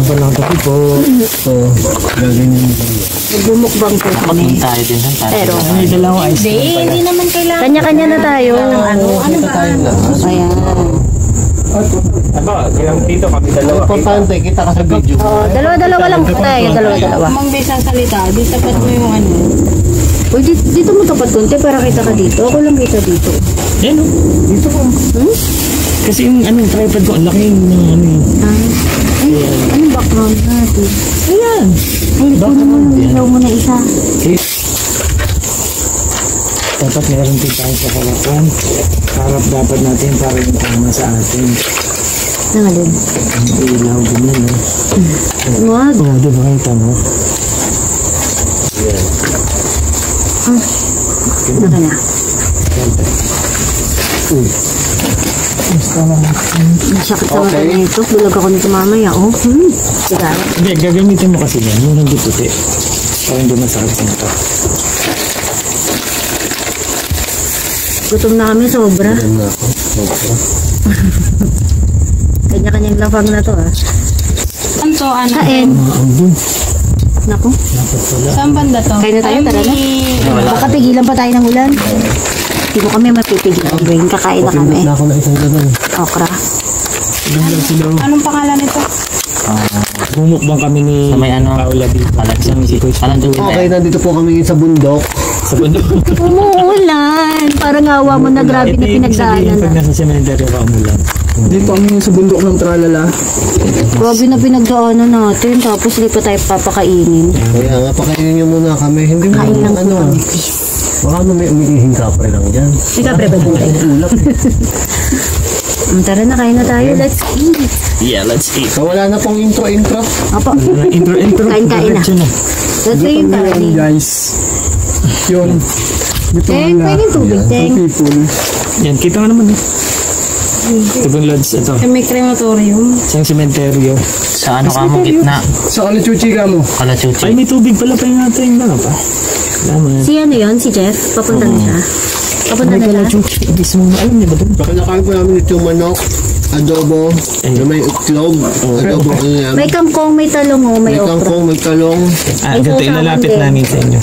Balang kape po. So, gaganyan mo. Nagbumukbang po kami. Tayo din sa tayo. Pero, May dalawang ice cream pala. Hindi naman kailangan. kanya-kanya na tayo. Ano ba? Ayan. Aba, kaya dito kami dalawa. Importante, kita ka sa video. Dalawa-dalawa lang po tayo. Dalawa-dalawa. Kung may salita, di tapat mo yung ano. Uy, dito mo tapat konti para kita ka dito. Ako lang kita dito. Yan o. Dito ko. Kasi yung tripod ko, ang laki yung ano yun. Ay, anong background natin? Ayan. Ay, Background yan. ilaw mo na isa. Okay. Dapat meron din tayo sa harapan. Harap dapat natin para yung tama sa atin. Nangalin. Ang ilaw, ganyan o. Wag. Oo, di ba kayo tama? Naka na. Uy. Gusto naman. Masakit sa mata nito. Bulag ako nito mamaya. Oh, Diba? Hindi, gagamitin mo kasi yan. Yung hindi puti. Para hindi masakit sa mata. Gutom na kami sobra. Kanya-kanyang lapang na to Ano? Kain. Andun. Naku. Dapat pala. Saan banda to? Kain na tayo, tara na. Baka pigilan pa tayo ng ulan. Hindi mo kami mapipigilan. Brain, kakain na kami. Na ako na isang gano'n. Okra. Ilan lang sila. Anong pangalan nito? Bumukbang kami ni Sa may ano? Paula dito. Alam doon Okay, nandito po kami sa bundok. Sa bundok. Umuulan. Parang awa mo na grabe na pinagdaanan Pag na. nasa cemetery ka umulan. Dito kami sa bundok ng Tralala. Grabe na pinagdaanan natin. Tapos hindi pa tayo papakainin. Kaya nga, pakainin nyo muna kami. Hindi mo Kain lang po ano. kami. Baka may umiihing kapre lang dyan. May kapre ba dun tayo? Tara na, kain na tayo. Let's eat. Yeah, let's eat. So wala na pong intro. Apo. Intro. Kain-kain na. Diretso na. Let's eat tayo. Guys. Yun. Dito Teng, pwedeng tubig, Teng. people. Yan, kita nga naman eh. Tubong lods ito. May crematorium. Isang sementeryo. sa ano ka mo, gitna. Sa kalachuchi ka mo. Ay, Kalachuchi. may tubig pala pa yung natin. Ano pa? Salamat. Si ano yun? Si Jeff? Papunta na siya? Papunta May na siya? kalachuchi. Mismo na. Alam niyo ba doon? Baka nakain po namin itong manok, adobo, na may itlog, adobo ano yan. May kangkong, may talong, may May okra. kangkong, may talong, Ah, ganito ilalapit din. namin sa inyo.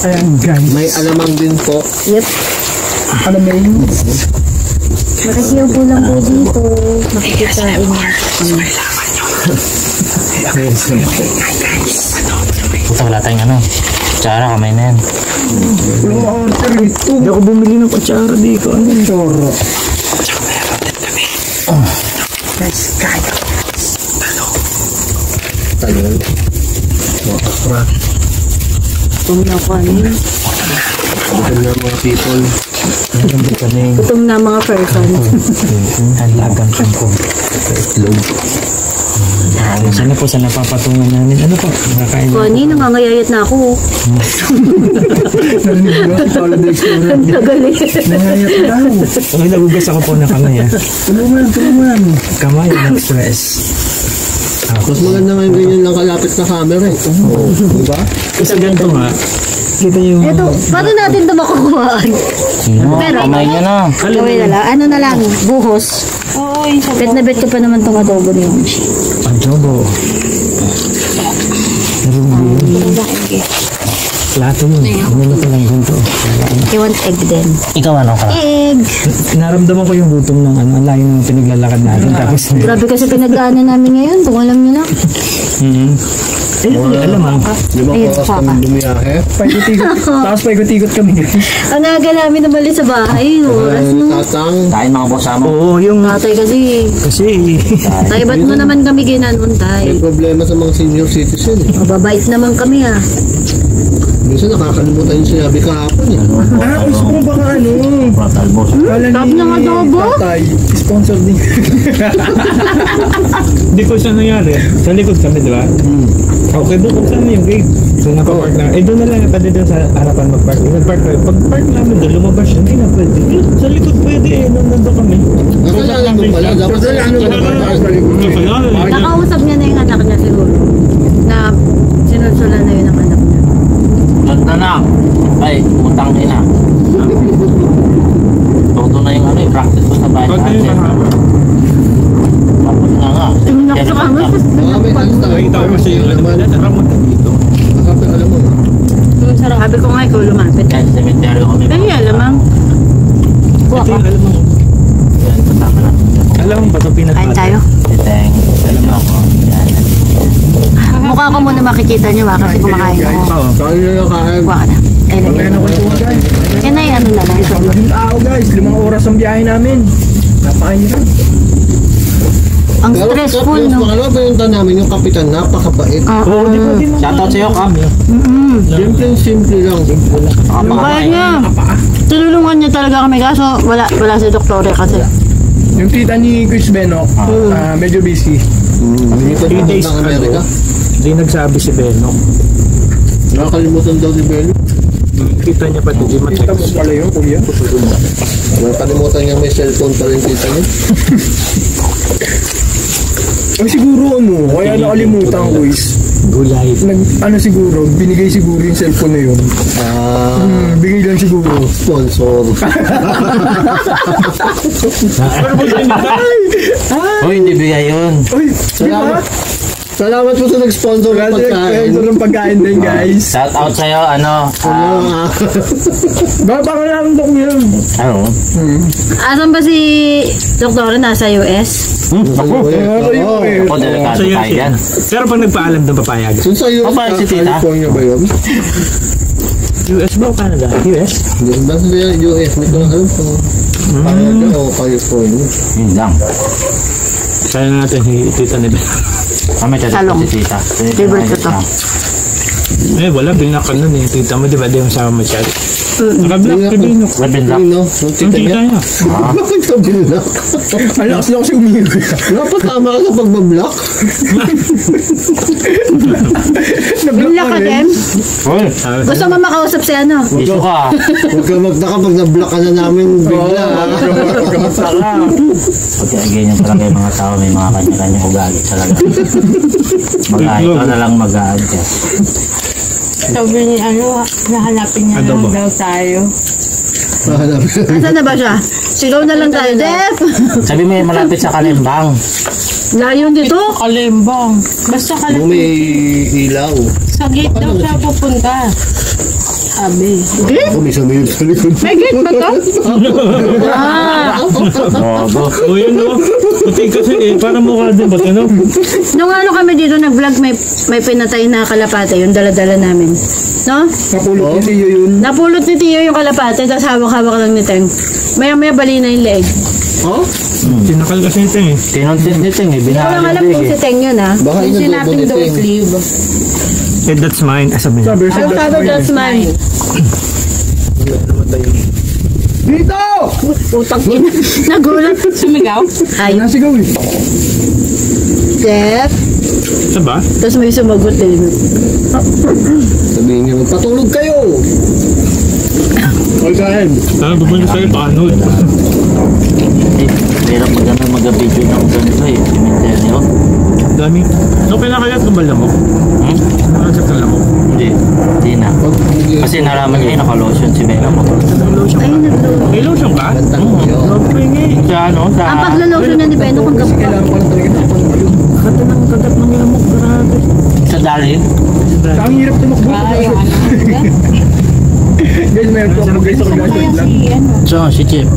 Ayan, guys. may alamang din po. Yep. Alamang. Makikiyaw po lang po dito. Makikikain niya. Puta, wala tayong ano. Kutsara, kamay na yan. Hindi ako bumili ng kutsara dito. Ano yung choro? Talong. Mga okra. Gutom na po ano. Ito na mga people. Nagambot kami. Gutom na mga person. Halagang kangkong. Itlog. Sana po sa napapatungan namin. Ano po? Nakakain na. Kani, nangangayayat na ako. Ang gagaling. Okay, nagugas ako po na kamay ah. Tulungan. Kamay ng stress. Mas maganda ngayon ganyan lang kalapit na camera eh. Diba? Kasi ganito nga. Kita yung... Eto, paano natin ito makukuhaan? Pero, Kamay niya na. gawin na lang. Ano na lang, buhos. Oo, yung sa Bet na bet ko pa naman itong adobo ni Momshi. Adobo. Plato yun. Ano ko lang ganito. I want egg din. Ikaw ano ka? Egg! Naramdaman ko yung gutom ng ano, ang layo ng pinaglalakad natin. Tapos... Grabe kasi pinagdaanan namin ngayon. Kung alam niyo na. Eh, alam mo. Di ba Ayun, oras saka. kami bumiyahe? Paikot-ikot. Tapos paikot-ikot kami. Ang aga namin nabalik sa bahay. Oras Ay, na. tatang. Tayo mga kasama. Oo, yung... Tatay kasi. Kasi... Tay, ba't mo naman kami ginanon, Tay? May problema sa mga senior citizen eh. Mababait naman kami ah. Minsan nakakalimutan yung sinabi kahapon eh. gusto ko baka ano? Top ng adobo? Tatay. Sponsor din. Hindi ko siya nangyari. Sa likod kami, di ba? Okay, doon kung saan yung gate. So, nakapark na. Eh, doon na lang. Pwede doon sa harapan mag-park. Nag-park tayo. Pag-park namin doon, lumabas siya. Hindi na pwede. Sa likod pwede eh. Nandun kami. Nakalanan mo pala. Dapat sa ano ba? Nakausap niya na yung anak niya siguro. Na sinulsulan na yun ang anak niya. Ganda na. Ay, utang ina. Toto na yung ano, practice ko sa bahay. Tapos nga nga. Tingnan ko kami. Marami alis tayo. Nakita ko kasi yung ano nila, naramot dito. Nakapit, alam mo. Sarap. Sabi ko nga ikaw lumapit. Kahit cemetery kami. Ay, alamang. Kuha Ito ka. yung alam mo. Yan, patama lang. Alam mo ba ito peanut Kain butter? tayo. Titeng. Alam mo ako. Yan. Mukha ko muna makikita niyo ba kasi kumakain ko. Oo. Kain na lang kain. Kuha ka na. Ay, lagyan mo. Yan ay ano na lang. Yung tao guys, 5 oras ang biyahe namin. Napakahirap. Ang stressful, no? Ano ba yung tanong namin, yung kapitan, napakabait. Oo, di ba din Shoutout sa'yo, Kap. Simple lang. Kaya niya. Tululungan niya talaga kami kaso wala si Doktore kasi. Yung tita ni Chris Beno, medyo busy. Dito 3 days ng Amerika. Hindi nagsabi si Beno. Nakakalimutan daw ni Bello. Kita niya pati di Tita mo ma-text. pala yun, kuya. Nakakalimutan niya may cellphone pa rin tita niya. Ay siguro ano, kaya nakalimutan ko is, Gulay. siguro, binigay siguro yung cellphone na yun. Bigay lang siguro. Sponsor. Uy, hindi bigay yun. Uy, di ba? Salamat po sa nag-sponsor ng pagkain. Sponsor ng pagkain din guys. Shoutout sa'yo, ano. Baka lang dok yun. Ano? Asan ba si Doktore? Nasa US? Ako, delikado Sa'yo tayo yan. Pero pag nagpaalam doon papayag. Sun sa'yo, Papayag si tita. California ba yun? US ba o Canada? US? Basta sa US, hindi ko lang alam kung Canada o California. Yun lang. Kaya natin si Tita Nibel. Kami Salong. si tita. Favorite ko to. Eh, wala. Binakan nun eh. Tita mo, di ba? Di yung sama masyado. Naka-block, Pibino. Weapon lock. Sino? Yung Yung tita tita niya? niya. Bakit ka binlock? Ang lakas lang kasi umiiwi. Napatama ka sa pagbablock? Binlock ka din? Uy, Gusto mo makausap si ano? iso ka. Huwag ka magtaka pag na-block ka na namin bigla. Pagka ganyan talaga yung mga tao, may mga kanya-kanya ugali talaga. Ikaw na lang mag-a-adjust. Sabi ni nahanapin niya Ano ba? lang daw tayo. Asan na ba siya? Sigaw na lang tayo, Def! Sabi mo yung malapit sa Kalimbang. Layo dito. Kalimbang. Basta Kung may ilaw. sa gate daw siya pupunta. Sabi. Ako may sumilip sa likod. May gate ba to? Bobo. O yun no. Puti kasi eh. Para mukha din ba? Ano? Nung ano kami dito nag-vlog, may pinatay na kalapate, yung dala-dala namin. No? Kapulot ni Leo yun. Napulot ni Tio yung kalapate, tapos hawak-hawak lang ni Teng. Maya-maya bali na yung leeg. Oh? Sinakal kasi ito eh. Tinuntit nito eh. Hindi ko lang alam Binahali kung si Teng yun, ha? Baka Yung inadobo sinaping nito daw yung... sleeve. Eh, that's mine. Sabi niya. Sabi, Ang sabi, that's mine. Dito! Utang ina. Nagulat. Sumigaw? Ay, Nasigaw eh. Def. Ito ba? Tapos may sumagot din. Sabihin niyo, patulog kayo! Pagkain. Tama, pupunta sa'yo. Paano eh? Pero pag ano mag-video ng ganito eh. Cemetery oh. Dami. So, pinakagat ko ba lang mo? Pinakagat ka lang mo? Hindi na. Kasi nalaman niya yung naka-lotion si Bella mo. Ay, naglo. May lotion ka? Grabe nga eh. Sa ano? Sa... Ang paglalotion na ni Beno kung kapag. Kailangan ko lang talaga ng pangalo. Kata ng kagat ng ilamok. Grabe. Sa Daryl? Ang hirap tumakbo. Ay, ano? Guys, meron po ako guys sa Kaya kaglasyon lang. si ano? So, si Chip.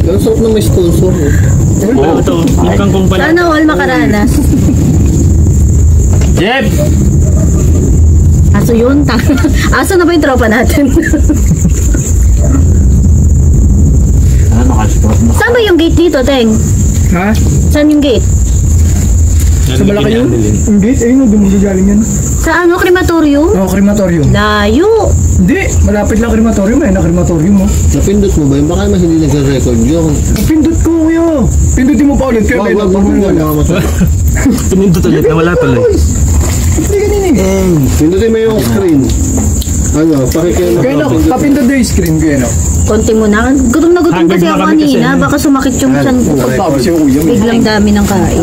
Pero sarap na may sponsor. Oh. Ito. Yung kangkong pala. Sana all makaranas. Chip! Aso yun. Aso na ba yung tropa natin? Ano, nakasport mo? Saan ba yung gate dito, Teng? Ha? Saan yung gate? Sa Malaki yun? Yung gate? Ayun, dumagagaling yan. Sa ano, crematorium? Oo, crematorium. Layo. Hindi, malapit lang crematorium eh. Na crematorium oh. Napindot mo ba yun? Baka naman hindi nagre-record yun. Pindot ko kuya. Pindutin mo pa ulit. Kaya Wag, Beno, wag, pag wag, wala. wag, wag. Pinindot ulit na wala tuloy. Hindi ganun eh. Pindutin mo yung screen. Ano, pakikita Kaya no, kapindot na yung screen kaya no. Konti mo na. Gutom na gutom kasi ako kanina. Baka sumakit yung tiyan ko. Tapos yung kuya mo. Biglang dami ng kain.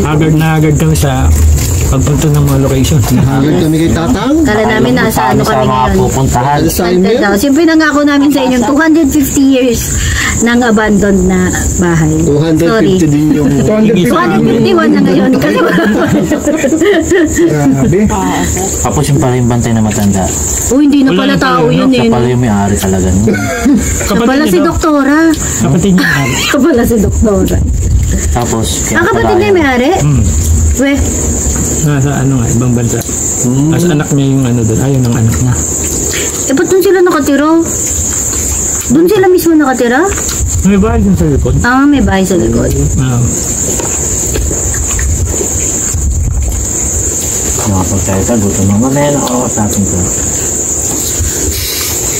Agad na agad kami sa Pagpunta ng mga location. Hagad kami kay Tatang. Kala namin nasa ano Sa kami mga ngayon. pupuntahan. Assignment. Daw. Siyempre nangako namin sa inyo 250 years ng abandoned na bahay. 250 din yung... 251 na ngayon. Kasi Grabe. Tapos yung pala yung bantay na matanda. hindi na pala tao yun eh. Siya pala yung may-ari talaga nun. Siya pala si Doktora. Kapatid niya. Siya pala si Doktora. Tapos, Ang kapatid niya may ari? Weh, Nasa ano nga, ibang bansa. As anak niya yung ano doon. Ayaw ng anak niya. ba't doon sila nakatira? Doon sila mismo nakatira? May bahay dun sa likod. May bahay sa likod. nakapagkaya gusto mo ngayon ako natin ko.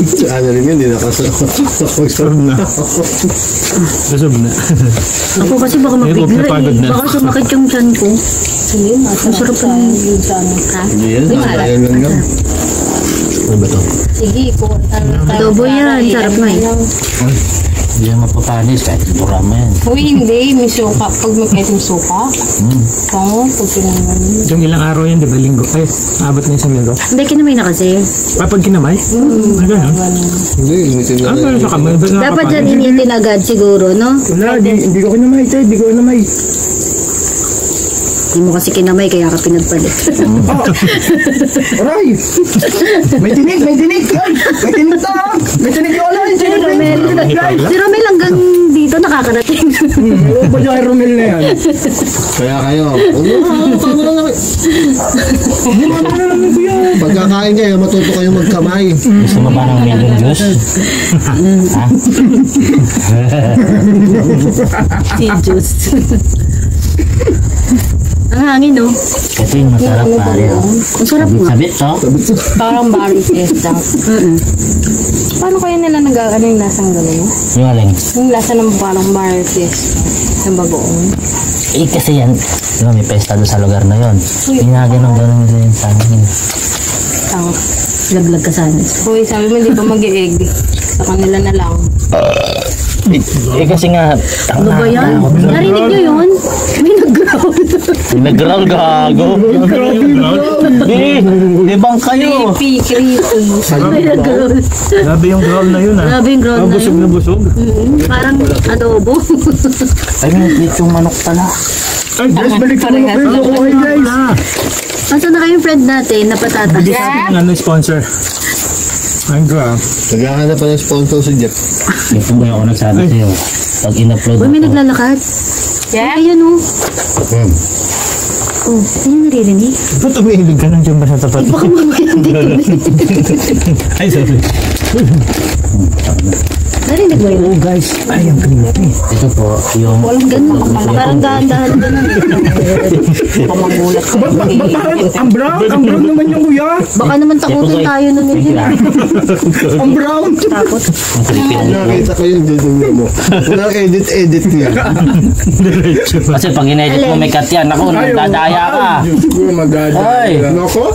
Ano rin yun, hindi Busog na. Busog na. Ako kasi baka mabigla napagod na. Baka sumakit yung tiyan ko. Masarap pa yun. Hindi yan, ayan lang yan. Ano ba ito? Sige, po. Adobo yan, sarap nga eh. Hindi yan mapapanis kahit bura mo yan. Uy, hindi. May suka. Pag may kahit suka. Pango, pag pinangan. Yung ilang araw yan, di ba? Linggo. Ay, abot na isang linggo. Hindi, kinamay na kasi. Pag kinamay? Ano yan? Hindi, initin na Pero sa kamay. Dapat dyan initin agad siguro, no? Wala, hindi ko kinamay, te. Hindi ko kinamay. Hindi mo kasi kinamay, kaya ka pinagpalit. Aray! May tinig, may tinig! Ay! May tinig to! May tinig yung alay! Si Romel hanggang dito nakakarating. Ano ba yung Romel na yan? Kaya kayo, pagkakain kayo, matuto kayo magkamay. Gusto mo ba ng million juice? Ha? Si Juice. Ang hangin, no? Ito yung masarap pare. Ang sarap nga. Sabit to? Parang marites lang. Paano kaya nila ano yung lasang gano'n? Yung aling. Yung lasa ng parang marites ng bagoong. Eh kasi yan, di ba may pesta doon sa lugar na yon. Ginaganong-ganon din sa amin. Tang. Laglag ka sana. Uy, sabi mo hindi pa mag-i-egg. Sa kanila na lang. Eh kasi nga, Ano ba yan? Narinig nyo yun? May nag-growl. nag-growl gago. Ibang kayo. Creepy. May nag-growl. Grabe yung growl na yun ah. Grabe yung growl na Busog yun. na busog. Parang adobo. Ay, may yung manok pala. Ay, guys, balik ko mga friends ako, ay guys! Nasaan na kayong friend natin na patatas? Yung ano sponsor. Ang grab. Naghahanap pa ng sponsor si Jeff. Ito ba ako nagsabi sa'yo? Pag in-upload Uy, may ako, naglalakad. Yeah? Ayun, oh. Oh, ayun naririnig. Ba't umiilig ka lang dyan ba sa tapat? Baka mamaya dito. Ay, sorry. Narinig mo yun? Oh guys, ay ang creepy. ito po, yung... Walang ganun. Parang dahan-dahan ganun. Pamagulat ka. Ba't parang ang brown? Ang brown naman yung kuya! Baka naman takutin tayo nun yun. Ang brown! Takot. Ang creepy na. Nakita ko yung dudungin mo. Walang edit yan. Kasi pag in-edit mo may cut yan, ako, nagdadaya ka. Diyos ko, magdadaya. Ay! Nako?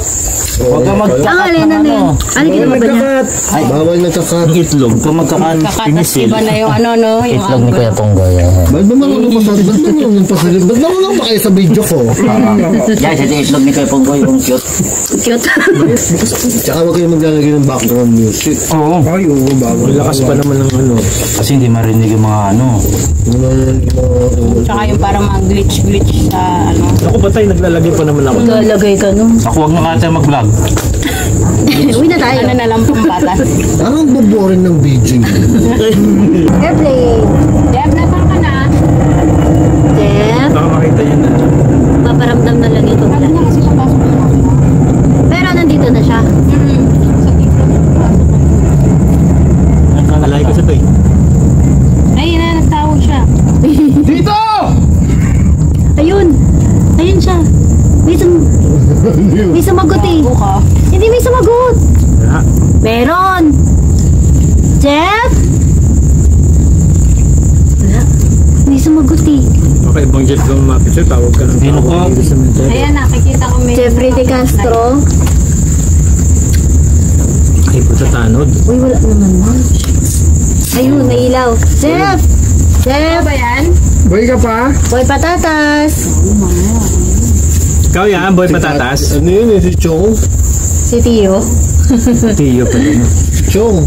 Huwag ka Ang magkakat alin na ng yun. ano. Alin ka ba niya? Ay, Bawal nagkakat. Ang itlog. huwag ka magkakat. Kakatas iba na yung ano, no? Yung Itlog ni Kuya Ponggoy. Ba't ba marunong pasalit? Ba't marunong pasalit? Ba't marunong pa kayo sa video ko? Guys, ito yung itlog ni Kuya Ponggoy, yung cute. Cute. Tsaka huwag kayo maglalagay ng background music. Oo. Ay, oo, bawal. Lakas pa naman ng ano. Kasi hindi marinig yung mga ano. Tsaka yung parang mga glitch sa ano. Ako patay, naglalagay pa naman ako. Lalagay ka, no? Ako huwag na nga tayo mag-vlog. Uwi na tayo. Ano na lang pambata. Parang boboring ng video. Airplane. Jeff, nasaan ka na? Jeff, Baka makita yun na. paparamdam na lang ito. Sabi niya kasi siya pasok na ako. Pero nandito na siya. Sa TikTok. Alay ko sa to eh. Ayun na, nagtawag siya. Dito! Ayun. Ayun siya. May sumagot eh. Bago ka. Hindi may sumagot. Wala. Meron. Jeff? Wala. May sumagot eh. Baka ibang jet kang mapit sir, tawag ka ng Sino tawag. po? Ayan, nakikita ko may... Jeffrey De Castro. Ay, puta tanod. Uy, wala naman mo. Ayun, may ilaw. Jeff! Ano Jeff! ba yan? Boy ka pa? Boy patatas! Ikaw yan, boy patatas. Ano yun eh, si Chong? Si Tio. Tiyo pa rin. Chong.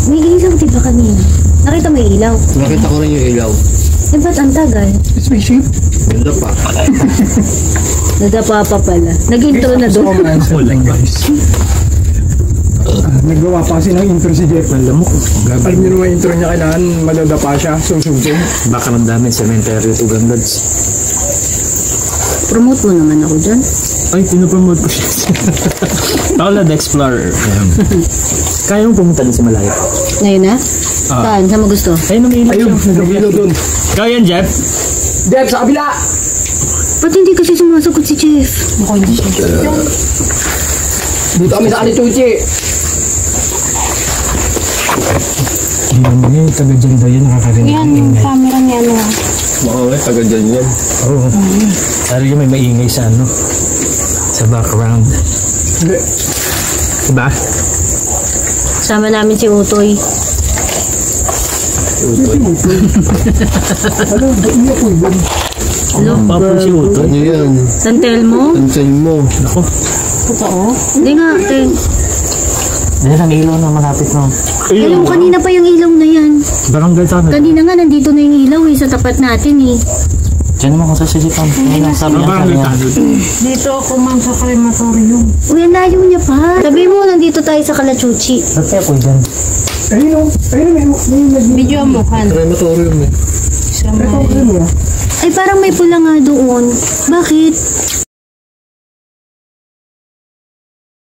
May ilaw, di ba kanina? Nakita mo yung ilaw? Nakita ko rin yung ilaw. Eh, ba't ang tagal? Spaceship? Ganda pa. Nadapa pa pala. Nag-intro na doon. Walang guys. Nagawa pa kasi ng intro si Jeff. Alam mo ko. Alam niyo naman intro niya, kailangan madadapa siya. Susubsub. Baka ramdamin cemetery to Gandads. Promote mo naman ako dyan. Ay, pinopromote ko siya. Paula the Explorer. Kaya mo pumunta din sa malayo. Ngayon na? Saan? Saan mo gusto? Ayun, umiinom Ayun, siya. nagabilo doon. Ikaw yan, Jeff? Jeff, sa kabila! Ba't hindi kasi sumasagot si Jeff? Dito kami sa Alituchi. Hindi mo yun, taga dyan daw yun, nakakarinig Yan, ng yung ingay. camera ni ano. Baka nga, taga dyan yan. Oo. Sabi ko may maingay sa ano, sa background. Hindi. Diba? Sama namin si Utoy. Ano, iya po yun. Hello? Papo si Uto. Ano yan? San Telmo? Tansan mo. Ako. Totoo? Hindi nga, Ken. Dahil ang ilaw na malapit mo. Alam mo, kanina pa yung ilaw na yan. Barangay sa amin. Kanina nga, nandito na yung ilaw sa tapat natin eh. Diyan naman kung sasisipan. Ngayon sabi niya Barangay kanina. tanod. Dito ako man sa crematorium. Uy, ang layo niya pa. Sabi mo, nandito tayo sa Kalachuchi. Ba't kaya po dyan? Ayun o. Ayun may Video mo, Han. Crematorium eh. Sa may... Ay, parang may pula nga doon. Bakit?